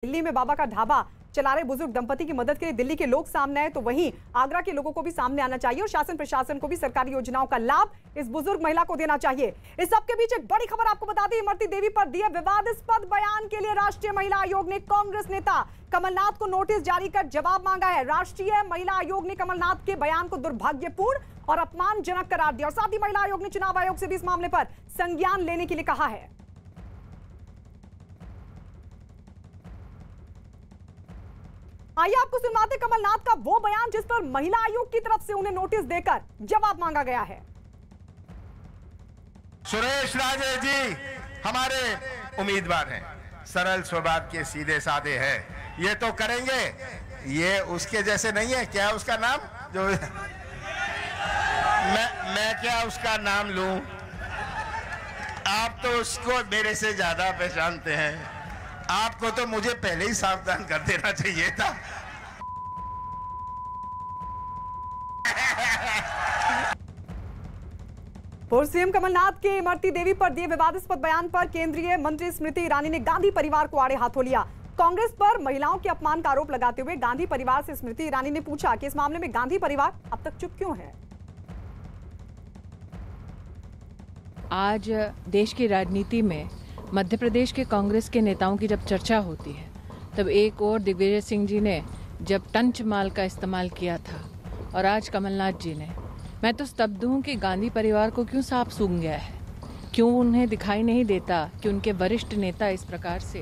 दिल्ली में बाबा का ढाबा चला रहे बुजुर्ग दंपति की मदद के लिए दिल्ली के लोग सामने आए तो वहीं आगरा के लोगों को भी सामने आना चाहिए और शासन प्रशासन को भी सरकारी योजनाओं का लाभ इस बुजुर्ग महिला को देना चाहिए। इस सबके बीच एक बड़ी खबर आपको बता दें, इमरती देवी पर दिए विवादास्पद बयान के लिए राष्ट्रीय महिला आयोग ने कांग्रेस नेता कमलनाथ को नोटिस जारी कर जवाब मांगा है। राष्ट्रीय महिला आयोग ने कमलनाथ के बयान को दुर्भाग्यपूर्ण और अपमानजनक करार दिया और साथ ही महिला आयोग ने चुनाव आयोग से भी इस मामले पर संज्ञान लेने के लिए कहा है। आइए आपको सुनवाते कमलनाथ का वो बयान जिस पर महिला आयोग की तरफ से उन्हें नोटिस देकर जवाब मांगा गया है। सुरेश राजे जी हमारे उम्मीदवार हैं, सरल स्वभाव के, सीधे साधे हैं। ये तो करेंगे, ये उसके जैसे नहीं है। क्या उसका नाम जो मैं क्या उसका नाम लूं? आप तो उसको मेरे से ज्यादा पहचानते हैं। आपको तो मुझे पहले ही सावधान कर देना चाहिए था। पूर्व सीएम कमलनाथ के इमरती देवी पर दिए विवादास्पद बयान पर केंद्रीय मंत्री स्मृति ईरानी ने गांधी परिवार को आड़े हाथों लिया। कांग्रेस पर महिलाओं के अपमान का आरोप लगाते हुए गांधी परिवार से स्मृति ईरानी ने पूछा कि इस मामले में गांधी परिवार अब तक चुप क्यों है। आज देश की राजनीति में मध्य प्रदेश के कांग्रेस के नेताओं की जब चर्चा होती है तब एक और दिग्विजय सिंह जी ने जब टंच माल का इस्तेमाल किया था और आज कमलनाथ जी ने, मैं तो स्तब्ध हूँ कि गांधी परिवार को क्यों सांप सूंघ गया है। क्यों उन्हें दिखाई नहीं देता कि उनके वरिष्ठ नेता इस प्रकार से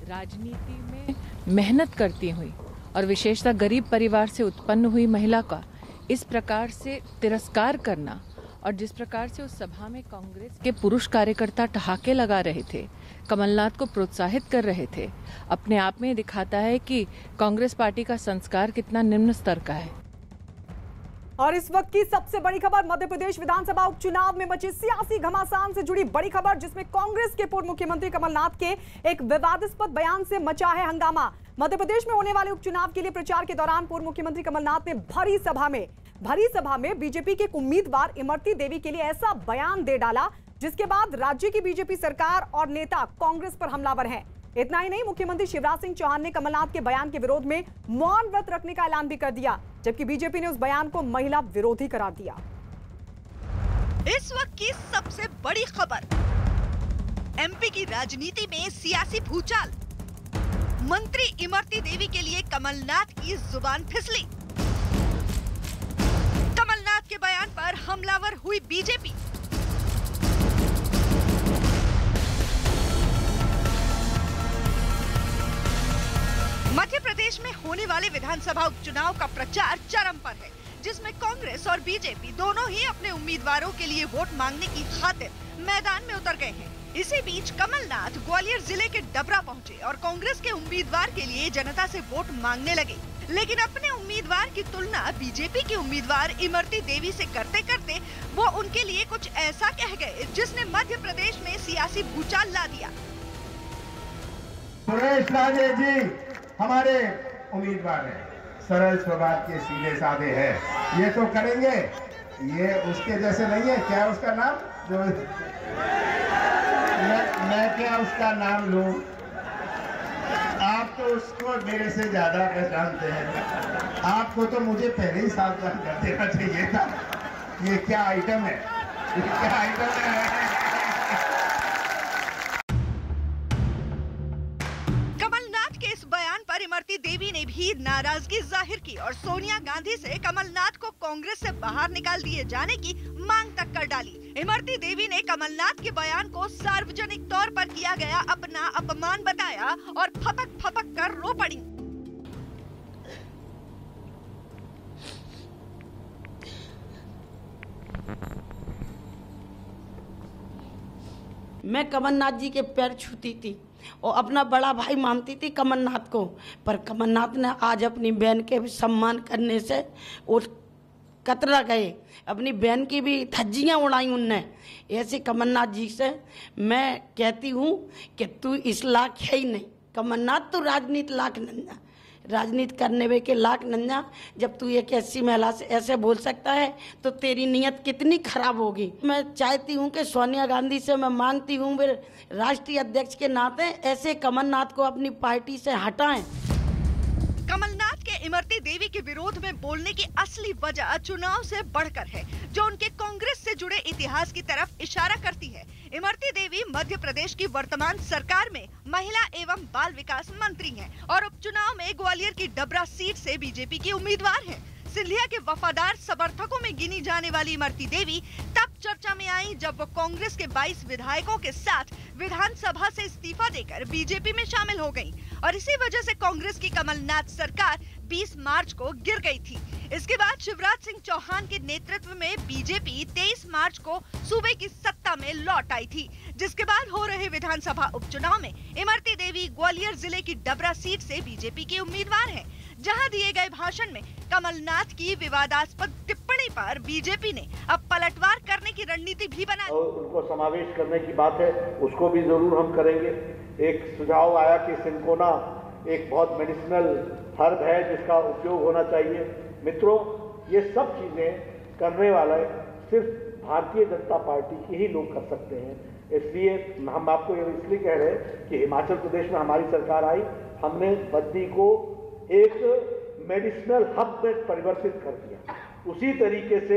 राजनीति में मेहनत करती हुई और विशेषतः गरीब परिवार से उत्पन्न हुई महिला का इस प्रकार से तिरस्कार करना और जिस प्रकार से उस सभा में कांग्रेस के पुरुष कार्यकर्ता ठहाके लगा रहे थे, कमलनाथ को प्रोत्साहित कर रहे थे, अपने आप में दिखाता है कि कांग्रेस पार्टी का संस्कार कितना निम्न स्तर का है। और इस वक्त की सबसे बड़ी खबर, मध्य प्रदेश विधानसभा उपचुनाव में मचे सियासी घमासान से जुड़ी बड़ी खबर, जिसमें कांग्रेस के पूर्व मुख्यमंत्री कमलनाथ के एक विवादास्पद बयान से मचा है हंगामा। मध्य प्रदेश में होने वाले उपचुनाव के लिए प्रचार के दौरान पूर्व मुख्यमंत्री कमलनाथ ने भरी सभा में बीजेपी के उम्मीदवार इमरती देवी के लिए ऐसा बयान दे डाला जिसके बाद राज्य की बीजेपी सरकार और नेता कांग्रेस पर हमलावर हैं। इतना ही नहीं, मुख्यमंत्री शिवराज सिंह चौहान ने कमलनाथ के बयान के विरोध में मौन व्रत रखने का ऐलान भी कर दिया, जबकि बीजेपी ने उस बयान को महिला विरोधी करार दिया। इस वक्त की सबसे बड़ी खबर, एमपी की राजनीति में सियासी भूचाल। मंत्री इमरती देवी के लिए कमलनाथ की जुबान फिसली। कमलनाथ के बयान पर हमलावर हुई बीजेपी। मध्य प्रदेश में होने वाले विधानसभा उपचुनाव का प्रचार चरम पर है, जिसमें कांग्रेस और बीजेपी दोनों ही अपने उम्मीदवारों के लिए वोट मांगने की खातिर मैदान में उतर गए हैं। इसी बीच कमलनाथ ग्वालियर जिले के डबरा पहुंचे और कांग्रेस के उम्मीदवार के लिए जनता से वोट मांगने लगे, लेकिन अपने उम्मीदवार की तुलना बीजेपी के उम्मीदवार इमरती देवी से करते करते वो उनके लिए कुछ ऐसा कह गए जिसने मध्य प्रदेश में सियासी भूचाल ला दिया। सुरेश राजे जी हमारे उम्मीदवार हैं, सरल स्वभाव के, सीधे साधे हैं। ये तो करेंगे, ये उसके जैसे नहीं है। क्या उसका नाम जो मैं क्या उसका नाम लूं? आप तो उसको मेरे से ज्यादा पहचानते हैं। आपको तो मुझे पहले ही सावधान कर देना चाहिए था। ये क्या आइटम है? ये क्या आइटम है? इमरती देवी ने भी नाराजगी जाहिर की और सोनिया गांधी से कमलनाथ को कांग्रेस से बाहर निकाल दिए जाने की मांग तक कर डाली। इमरती देवी ने कमलनाथ के बयान को सार्वजनिक तौर पर किया गया अपना अपमान बताया और फपक फपक कर रो पड़ी। मैं कमलनाथ जी के पैर छूती थी और अपना बड़ा भाई मानती थी कमलनाथ को, पर कमलनाथ ने आज अपनी बहन के सम्मान करने से वो कतरा गए। अपनी बहन की भी धज्जियाँ उड़ाई उनने। ऐसे कमलनाथ जी से मैं कहती हूँ कि तू इस लाख है ही नहीं। कमलनाथ तो राजनीति लाख नहीं, राजनीति करने वे के लाख नंजा। जब तू एक ऐसी महिला से ऐसे बोल सकता है तो तेरी नीयत कितनी खराब होगी। मैं चाहती हूँ कि सोनिया गांधी से मैं मांगती हूँ वे राष्ट्रीय अध्यक्ष के नाते ऐसे कमलनाथ को अपनी पार्टी से हटाएं। कमलनाथ के इमरती देवी के विरोध में बोलने की असली वजह चुनाव से बढ़कर है, जो उनके कांग्रेस से जुड़े इतिहास की तरफ इशारा करती है। इमरती देवी मध्य प्रदेश की वर्तमान सरकार में महिला एवं बाल विकास मंत्री हैं और उपचुनाव में ग्वालियर की डबरा सीट से बीजेपी की उम्मीदवार हैं। सिंधिया के वफादार समर्थकों में गिनी जाने वाली इमरती देवी तब चर्चा में आई जब वो कांग्रेस के 22 विधायकों के साथ विधानसभा से इस्तीफा देकर बीजेपी में शामिल हो गईं और इसी वजह से कांग्रेस की कमलनाथ सरकार 20 मार्च को गिर गई थी। इसके बाद शिवराज सिंह चौहान के नेतृत्व में बीजेपी 23 मार्च को सूबे की सत्ता में लौट आई थी, जिसके बाद हो रहे विधानसभा उपचुनाव में इमरती देवी ग्वालियर जिले की डबरा सीट से बीजेपी की उम्मीदवार हैं। जहां दिए गए भाषण में कमलनाथ की विवादास्पद टिप्पणी पर बीजेपी ने अब पलटवार करने की रणनीति भी बनाई। उनको समावेश करने की बात है, उसको भी जरूर हम करेंगे। एक सुझाव आया कि सिंकोना एक बहुत मेडिसिनल हर्ब है जिसका उपयोग होना चाहिए। मित्रों, ये सब चीजें करने वाले सिर्फ भारतीय जनता पार्टी के ही लोग कर सकते हैं। इसलिए हम आपको इसलिए कह रहे हैं कि हिमाचल प्रदेश में हमारी सरकार आई, हमने बद्दी को एक मेडिसिनल हब में परिवर्तित कर दिया। उसी तरीके से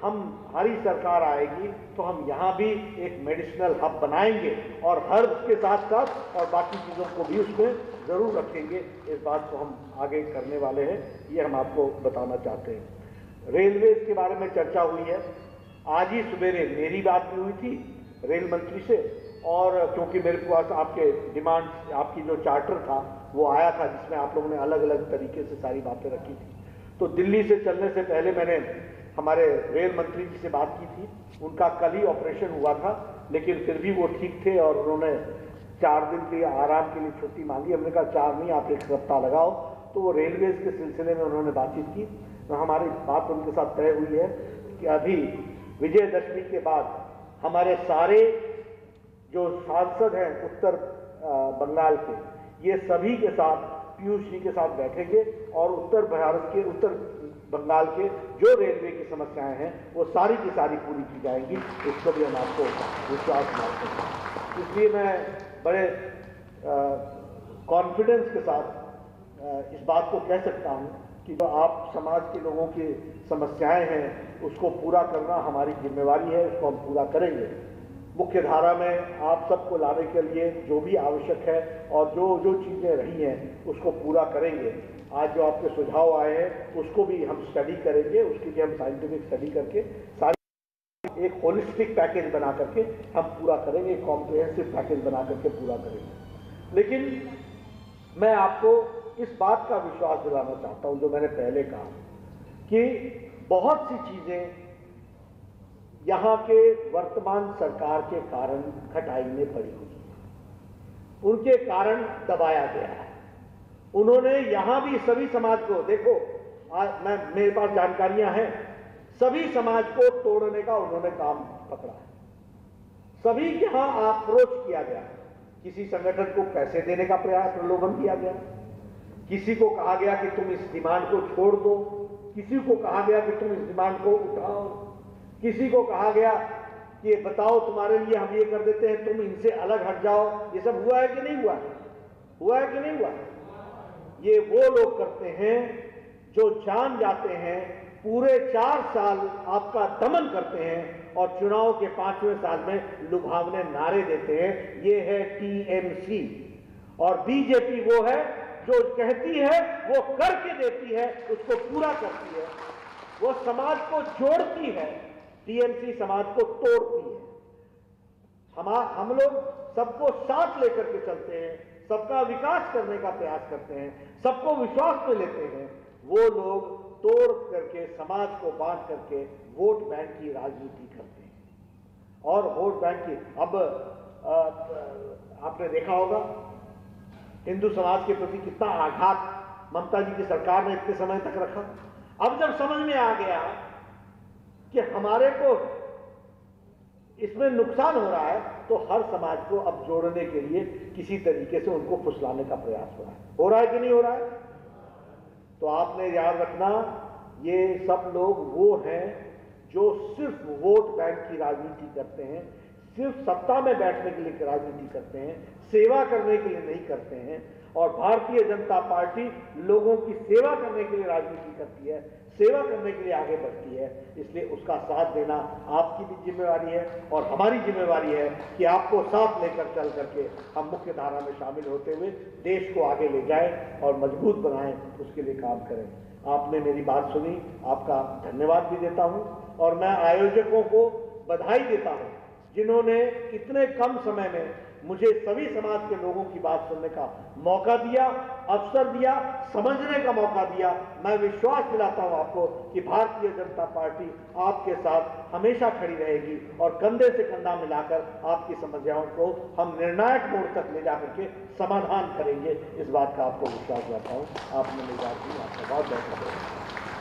हमारी सरकार आएगी तो हम यहाँ भी एक मेडिसिनल हब बनाएंगे और हर्ब्स के साथ साथ और बाकी चीज़ों को भी उसमें ज़रूर रखेंगे। इस बात को हम आगे करने वाले हैं, ये हम आपको बताना चाहते हैं। रेलवेज के बारे में चर्चा हुई है। आज ही सवेरे मेरी बात भी हुई थी रेल मंत्री से, और क्योंकि मेरे पास आपके डिमांड, आपकी जो चार्टर था वो आया था जिसमें आप लोगों ने अलग अलग तरीके से सारी बातें रखी थी। तो दिल्ली से चलने से पहले मैंने हमारे रेल मंत्री जी से बात की थी। उनका कल ही ऑपरेशन हुआ था, लेकिन फिर भी वो ठीक थे और उन्होंने 4 दिन के आराम के लिए छुट्टी मांगी। हमने कहा 4 नहीं, आप 1 सप्ताह लगाओ। तो वो रेलवेज के सिलसिले में उन्होंने बातचीत की। तो हमारी बात उनके साथ तय हुई है कि अभी विजयदशमी के बाद हमारे सारे जो सांसद हैं उत्तर बंगाल के, ये सभी के साथ पीयूष जी के साथ बैठेंगे और उत्तर भारत के, उत्तर बंगाल के जो रेलवे की समस्याएं हैं वो सारी की सारी पूरी की जाएंगी। इसको भी हम आपको विश्वास मानते हैं। इसलिए मैं बड़े कॉन्फिडेंस के साथ इस बात को कह सकता हूं कि जो आप समाज के लोगों की समस्याएं हैं उसको पूरा करना हमारी जिम्मेवारी है, उसको हम पूरा करेंगे। मुख्य धारा में आप सबको लाने के लिए जो भी आवश्यक है और जो जो चीज़ें रही हैं उसको पूरा करेंगे। आज जो आपके सुझाव आए हैं उसको भी हम स्टडी करेंगे, उसके लिए हम साइंटिफिक स्टडी करके सारी एक होलिस्टिक पैकेज बना करके हम पूरा करेंगे, एक कॉम्प्रिहेंसिव पैकेज बना करके पूरा करेंगे। लेकिन मैं आपको इस बात का विश्वास दिलाना चाहता हूँ जो मैंने पहले कहा कि बहुत सी चीज़ें यहाँ के वर्तमान सरकार के कारण खटाई में पड़ी हुई है, उनके कारण दबाया गया है। उन्होंने यहाँ भी सभी समाज को, देखो आज मेरे पास जानकारियां हैं, सभी समाज को तोड़ने का उन्होंने काम पकड़ा है। सभी यहाँ अप्रोच किया गया, किसी संगठन को पैसे देने का प्रयास, प्रलोभन किया गया, किसी को कहा गया कि तुम इस डिमांड को छोड़ दो, किसी को कहा गया कि तुम इस डिमांड को उठाओ, किसी को कहा गया कि बताओ तुम्हारे लिए हम ये कर देते हैं, तुम इनसे अलग हट जाओ। ये सब हुआ है कि नहीं हुआ? हुआ है कि नहीं हुआ? ये वो लोग करते हैं जो जान जाते हैं, पूरे 4 साल आपका दमन करते हैं और चुनाव के 5वें साल में लुभावने नारे देते हैं। ये है टीएमसी। और बीजेपी वो है जो कहती है वो करके देती है, उसको पूरा करती है, वो समाज को जोड़ती है, टीएमसी समाज को तोड़ती है। हम लोग सबको साथ लेकर के चलते हैं, सबका विकास करने का प्रयास करते हैं, सबको विश्वास में लेते हैं। वो लोग तोड़ करके, समाज को बांट करके वोट बैंक की राजनीति करते हैं। और वोट बैंक की अब आपने देखा होगा हिंदू समाज के प्रति कितना आघात ममता जी की सरकार ने इतने समय तक रखा। अब जब समझ में आ गया कि हमारे को इसमें नुकसान हो रहा है तो हर समाज को अब जोड़ने के लिए किसी तरीके से उनको फुसलाने का प्रयास हो रहा है कि नहीं हो रहा है? तो आपने याद रखना, ये सब लोग वो हैं जो सिर्फ वोट बैंक की राजनीति करते हैं, सिर्फ सत्ता में बैठने के लिए राजनीति करते हैं, सेवा करने के लिए नहीं करते हैं। और भारतीय जनता पार्टी लोगों की सेवा करने के लिए राजनीति करती है, सेवा करने के लिए आगे बढ़ती है। इसलिए उसका साथ देना आपकी भी जिम्मेवारी है और हमारी जिम्मेवारी है कि आपको साथ लेकर चल करके हम मुख्य धारा में शामिल होते हुए देश को आगे ले जाएं और मजबूत बनाएं, उसके लिए काम करें। आपने मेरी बात सुनी, आपका धन्यवाद भी देता हूं और मैं आयोजकों को बधाई देता हूं जिन्होंने इतने कम समय में मुझे सभी समाज के लोगों की बात सुनने का मौका दिया, अवसर दिया, समझने का मौका दिया। मैं विश्वास दिलाता हूं आपको कि भारतीय जनता पार्टी आपके साथ हमेशा खड़ी रहेगी और कंधे से कंधा मिलाकर आपकी समस्याओं को हम निर्णायक मोड़ तक ले जाकर के समाधान करेंगे। इस बात का आपको विश्वास दिलाता हूं। आपने मेरी बात की, आपका बहुत बहुत धन्यवाद।